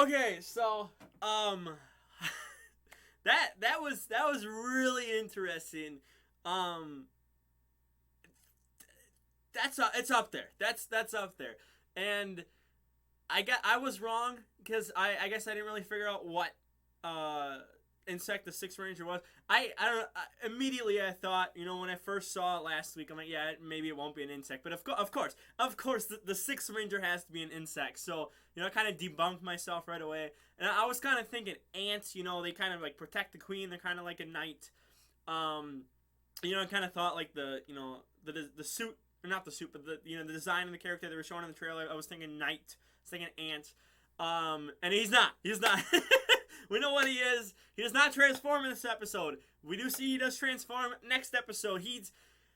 Okay, so that was really interesting. Um, it's up there. That's up there, and I was wrong because I guess I didn't really figure out what uh insect the Sixth Ranger was. I don't know. Immediately I thought, when I first saw it last week, I'm like, yeah, maybe it won't be an insect, but of course the Sixth Ranger has to be an insect. So I kind of debunked myself right away, and I was kind of thinking ants. They kind of like protect the queen. They're kind of like a knight. Um, I kind of thought like the suit, or not the suit, but the design of the character they were showing in the trailer. I was thinking knight. I was thinking ant. And he's not. He's not. We know what he is. He does not transform in this episode. We do see he does transform next episode.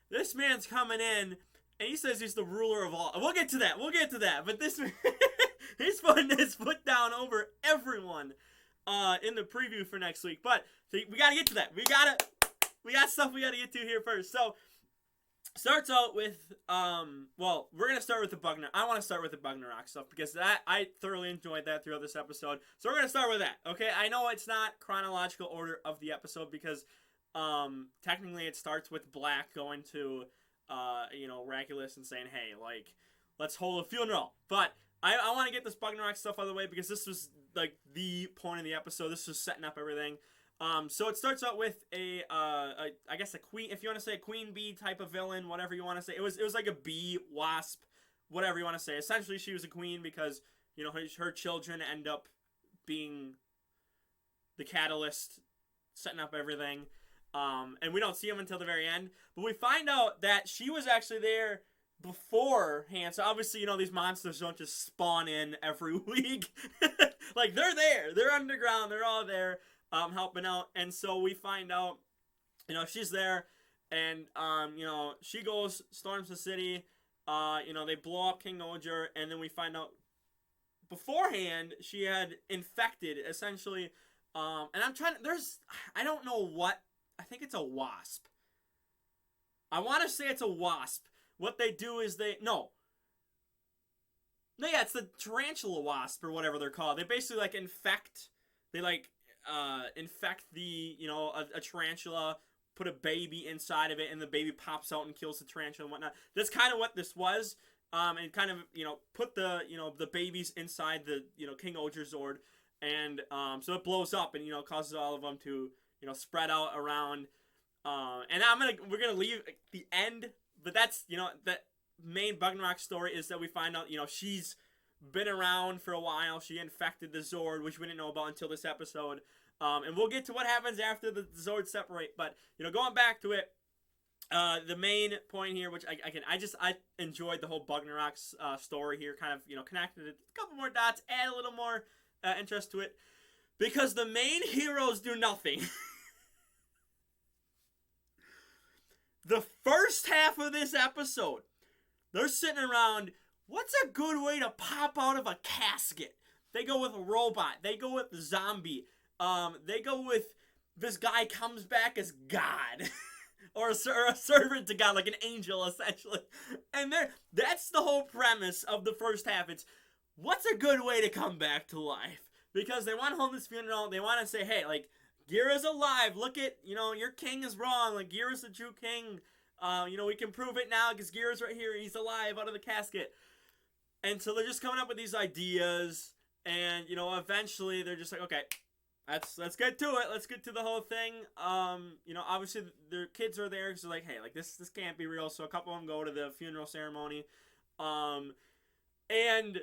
This man's coming in, and he says he's the ruler of all. We'll get to that. But this man, he's putting his foot down over everyone in the preview for next week. But we got to get to that. We got stuff we got to get to here first. So, starts out with, we're going to start with the Bugner. I want to start with the Bugnarok stuff because I thoroughly enjoyed that throughout this episode. So we're going to start with that, okay? I know it's not chronological order of the episode because, technically it starts with Black going to, Regulus and saying, hey, like, let's hold a funeral. But I want to get this Bugnarok stuff out of the way because this was, like, the point of the episode. This was setting up everything. So it starts out with I guess a queen, if you want to say a queen bee type of villain, whatever you want to say. It was like a bee, wasp, whatever you want to say. Essentially, she was a queen because, her children end up being the catalyst, setting up everything. And we don't see them until the very end. But we find out that she was actually there beforehand. So obviously, these monsters don't just spawn in every week. Like, they're there. They're underground. They're all there. Helping out, and so we find out, she's there, and, she goes, storms the city, they blow up King Ohger, and then we find out beforehand she had infected, essentially, and I don't know what, I think it's a wasp. I want to say it's a wasp. What they do is no, yeah, it's the tarantula wasp, or whatever they're called. They basically, like, infect the, a tarantula, put a baby inside of it, and the baby pops out and kills the tarantula and whatnot. That's kind of what this was, and kind of, put the, the babies inside the, King Ohger Zord, and, so it blows up and, causes all of them to, spread out around, and we're gonna leave the end, but that's, that main Bugnarok story is that we find out, she's been around for a while. She infected the Zord, which we didn't know about until this episode. And we'll get to what happens after the Zords separate. But, going back to it, the main point here, which I enjoyed the whole Bugnarok story here, kind of, connected a couple more dots, add a little more interest to it. Because the main heroes do nothing. The first half of this episode, they're sitting around, what's a good way to pop out of a casket? They go with a robot. They go with a zombie. They go with this guy comes back as God. or a servant to God, like an angel, essentially. And that's the whole premise of the first half. It's, what's a good way to come back to life? Because they want to hold this funeral. They want to say, hey, like, Gira's alive. Look at, your king is wrong. Like, Gira's the true king. We can prove it now because Gira's right here. He's alive out of the casket. And so they're just coming up with these ideas. And, eventually they're just like, okay, let's get to it. Let's get to the whole thing. Obviously their kids are there. So like, hey, like this can't be real. So a couple of them go to the funeral ceremony. And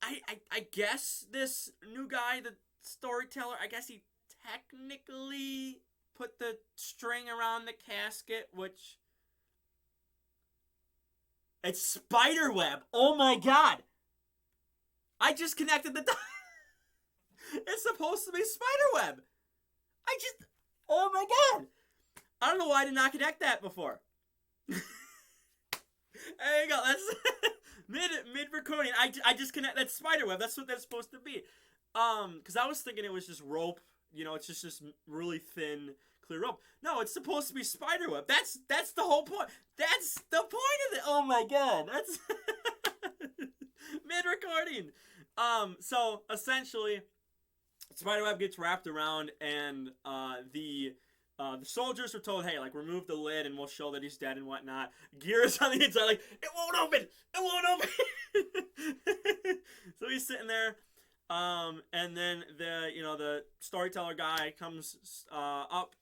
I guess this new guy, the storyteller, I guess he technically put the string around the casket, which it's spider web. Oh my god. I just connected the dots. It's supposed to be spider web. Oh my god. I don't know why I did not connect that before. There you go. That's mid recording. I just connect that spider web. That's what that's supposed to be. Because I was thinking it was just rope. It's just this really thin, clear rope. No, it's supposed to be spider web. That's the whole point. That's the point of it. Oh my god. That's mid recording. So essentially, Spiderweb gets wrapped around, and the soldiers are told, "Hey, like remove the lid, and we'll show that he's dead and whatnot." Gear's on the inside, like it won't open, it won't open. So he's sitting there, and then the storyteller guy comes up,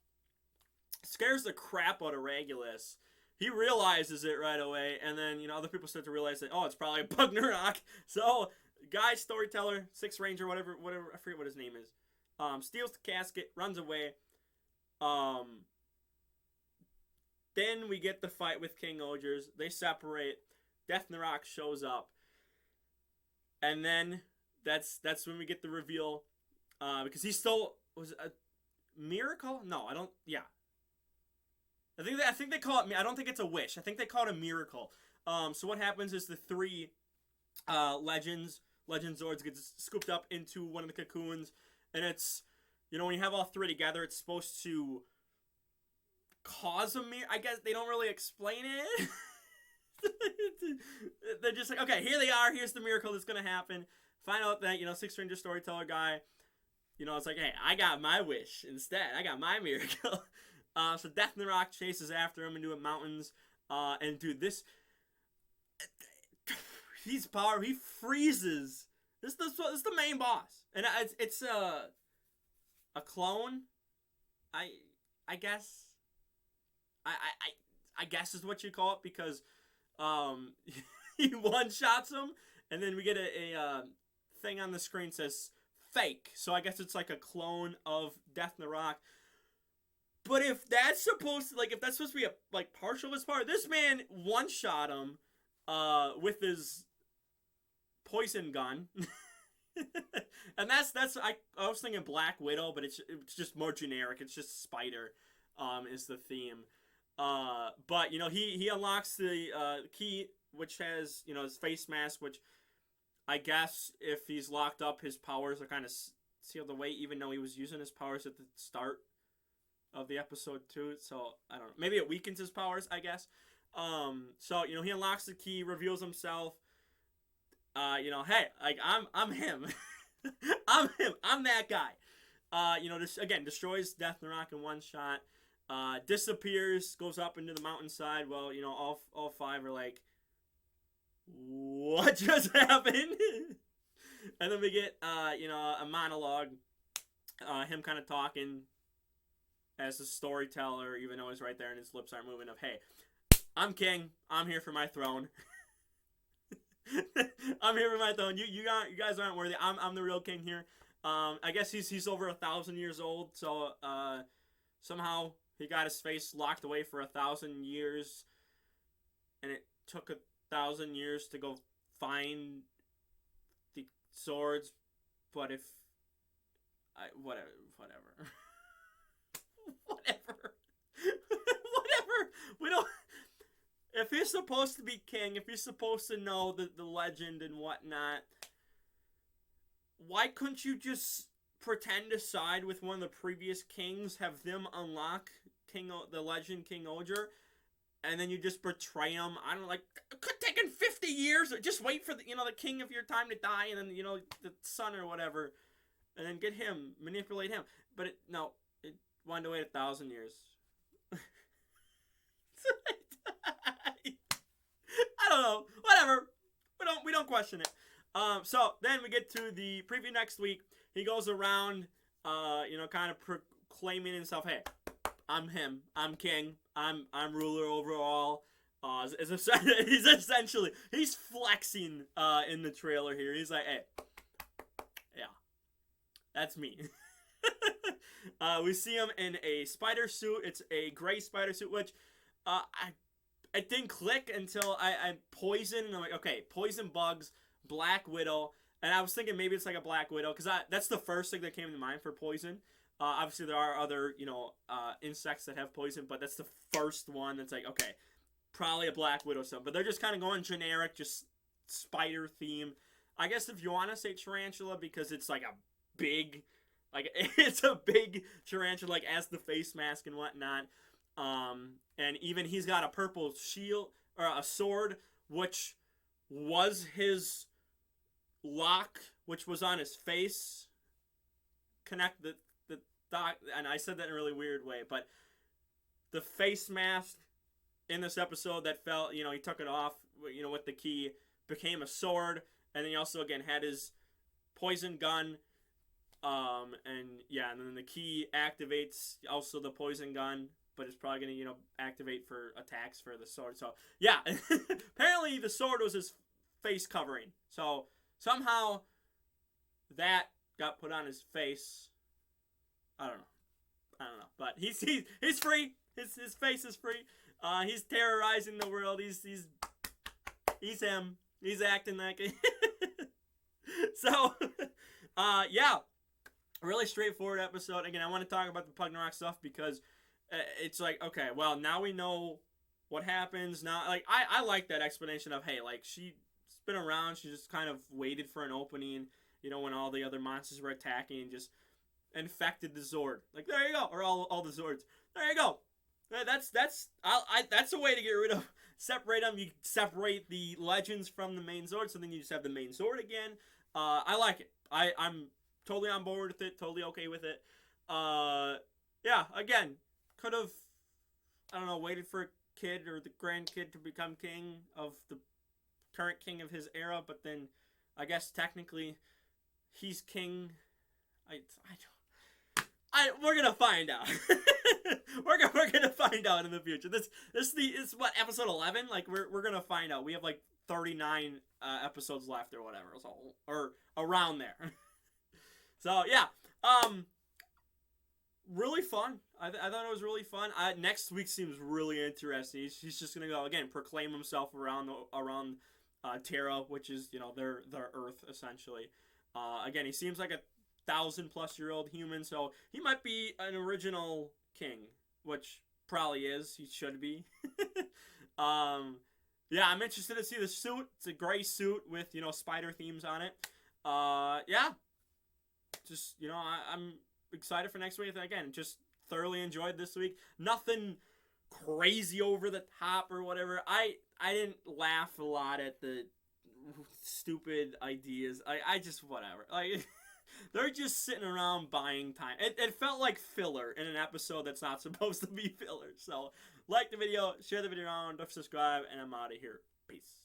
scares the crap out of Regulus. He realizes it right away, and then other people start to realize that it's probably a Bugnarok. So guy, storyteller, Six Ranger, whatever, I forget what his name is. Steals the casket, runs away. Then we get the fight with King Ohgers. They separate. Death Narok shows up, and then that's when we get the reveal. Because he still was a miracle. No, I don't. Yeah, I think they call it. I don't think it's a wish. I think they call it a miracle. So what happens is the three Legend Zords gets scooped up into one of the cocoons, and it's when you have all three together, it's supposed to cause a miracle. I guess they don't really explain it. They're just like, okay, here they are. Here's the miracle that's gonna happen. Find out that Six Ranger storyteller guy, it's like, hey, I got my wish instead. I got my miracle. So Death Narok chases after him into the mountains, and dude, he's power. He freezes. This is the main boss, and it's a clone. I guess. I guess is what you call it, because he one shots him, and then we get a thing on the screen that says fake. So I guess it's like a clone of Death Narok. But if that's supposed to be a partial of his power, this man one shot him with his poison gun. And that's I was thinking Black Widow, but it's just more generic. It's just Spider is the theme. But he unlocks the key, which has his face mask, which I guess if he's locked up, his powers are kind of sealed away, even though he was using his powers at the start of the episode too. So I don't know, maybe it weakens his powers, I guess. So he unlocks the key, reveals himself. Hey, like I'm him. I'm him. I'm that guy. This again destroys Death Narok in one shot. Disappears, goes up into the mountainside. Well, all five are like, what just happened? And then we get a monologue, him kind of talking as a storyteller, even though he's right there and his lips aren't moving, of, hey, I'm king, I'm here for my throne. I'm here for my throne. You guys aren't worthy. I'm the real king here. I guess he's over 1,000 years old, so somehow he got his face locked away for 1,000 years, and it took 1,000 years to go find the swords. But whatever. Whatever. We don't. If he's supposed to be king, if he's supposed to know the legend and whatnot, why couldn't you just pretend to side with one of the previous kings, have them unlock the legend King Ohger, and then you just betray him? I don't know, like, it could take him 50 years, or just wait for the king of your time to die, and then the son or whatever, and then get him, manipulate him. But it wanted to wait 1,000 years. I don't know. Whatever. We don't question it. So then we get to the preview next week. He goes around, kind of proclaiming himself, hey, I'm him. I'm king. I'm ruler over all. He's essentially, he's flexing in the trailer here. He's like, hey, yeah, that's me. We see him in a spider suit. It's a gray spider suit, which it didn't click until I poison, and I'm like, okay, poison bugs, Black Widow, and I was thinking maybe it's like a Black Widow, because that's the first thing that came to mind for poison. Obviously there are other, insects that have poison, but that's the first one that's like, okay, probably a Black Widow stuff. But they're just kind of going generic, just spider theme. I guess if you want to say tarantula, because it's like a big, it's a big tarantula, like as the face mask and whatnot. And even he's got a purple shield, or a sword, which was his lock, which was on his face, connect the dot, and I said that in a really weird way, but the face mask in this episode that fell, he took it off, with the key, became a sword, and then he also again had his poison gun, and then the key activates also the poison gun, but it's probably gonna activate for attacks for the sword. So yeah, apparently the sword was his face covering. So somehow that got put on his face. I don't know, but he's free. His face is free. He's terrorizing the world. He's him. He's acting like it. So, yeah, really straightforward episode. Again, I want to talk about the Pugnarok stuff because it's like, okay, well, now we know what happens. Now, like, I like that explanation of, hey, like, she's been around. She just kind of waited for an opening, when all the other monsters were attacking, and just infected the Zord. Like, there you go. Or all the Zords. There you go. That's a way to get rid of, separate them. You separate the legends from the main Zord, so then you just have the main Zord again. I like it. I'm totally on board with it. Totally okay with it. Yeah. Again, could have, I don't know, waited for a kid or the grandkid to become king of the current king of his era, but then I guess technically he's king. We're gonna find out. we're gonna find out in the future. This is what, episode 11. Like we're gonna find out. We have like 39 episodes left or whatever, so, or around there. So yeah, really fun. I thought it was really fun. Next week seems really interesting. He's just gonna go again, proclaim himself around Terra, which is their Earth essentially. Again, he seems like a 1,000-plus-year-old human, so he might be an original king, which probably is. He should be. Yeah, I'm interested to see the suit. It's a gray suit with spider themes on it. Yeah, just I'm excited for next week. Again, just thoroughly enjoyed this week. Nothing crazy over the top or whatever. I didn't laugh a lot at the stupid ideas. I just whatever. Like. They're just sitting around buying time. It felt like filler in an episode that's not supposed to be filler. So, like the video, share the video around, don't subscribe, and I'm out of here. Peace.